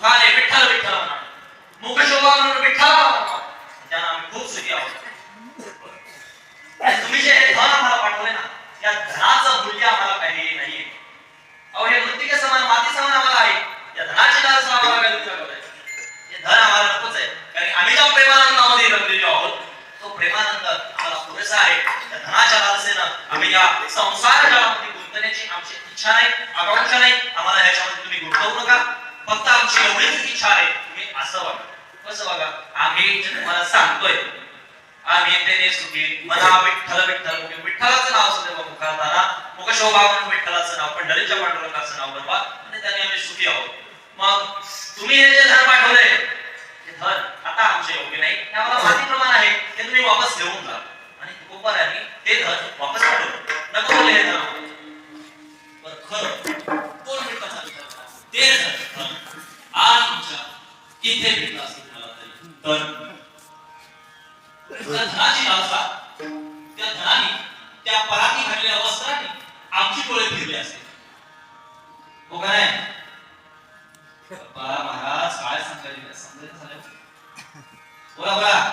मुखाने विठ्ठल विठ्ठल म्हणा, मुख शोभा म्हणून विठ्ठल म्हणा, त्यानं आम्ही खूप सुखी आहोत. तुम्ही जे धन आम्हाला पाठवले ना, त्या धनाचं मूल्य आम्हाला काही नाहीये. अहो हे मृत्तिके समान माती समान आम्हाला आहे, या धनाची लालसा आम्हाला काही दुसरं आहे. हे धन आम्हाला नकोच आहे, कारण आम्ही ज्या प्रेमानंदामध्ये रमलेलो आहोत तो प्रेमानंद आम्हाला पुरेसा आहे. त्या धनाच्या लालसेनं आम्ही या संसार जगामध्ये गुंतण्याची आमची इच्छा नाही, आकांक्षा नाही. आम्हाला ह्याच्यामध्ये तुम्ही गुंतवू नका. फक्त आमची एवढीच इच्छा आहे, तुम्ही असं वागा. कसं वागा? आम्ही तुम्हाला सांगतोय, आम्ही तेने सुखी मना विठ्ठल विठ्ठल मुखी, विठ्ठलाचं नाव सदैव मुखात आणा, मुख शोभा म्हणून विठ्ठलाचं नाव, पंढरीच्या पांडुरंगाचं नाव बनवा आणि त्याने आम्ही सुखी आहोत. मग तुम्ही हे जे धन पाठवले ते धन आता आमचे योग्य नाही, हे आम्हाला माती प्रमाण आहे, ते तुम्ही वापस घेऊन जा. आणि तुकोबारांनी ते धन वापस पाठवलं. नको बोलले हे धन. पण खरं कोण भेटला सांगितलं ते धन आज तुमच्या इथे भेटला असेल मला तरी. तर धनाची लालसा, त्या धनाने त्या पराती घातलेल्या वस्त्राने आमची डोळे फिरले असेल. हो का नाही? महाराज काय सांगायचे समजायचं झालं. बोला बोला.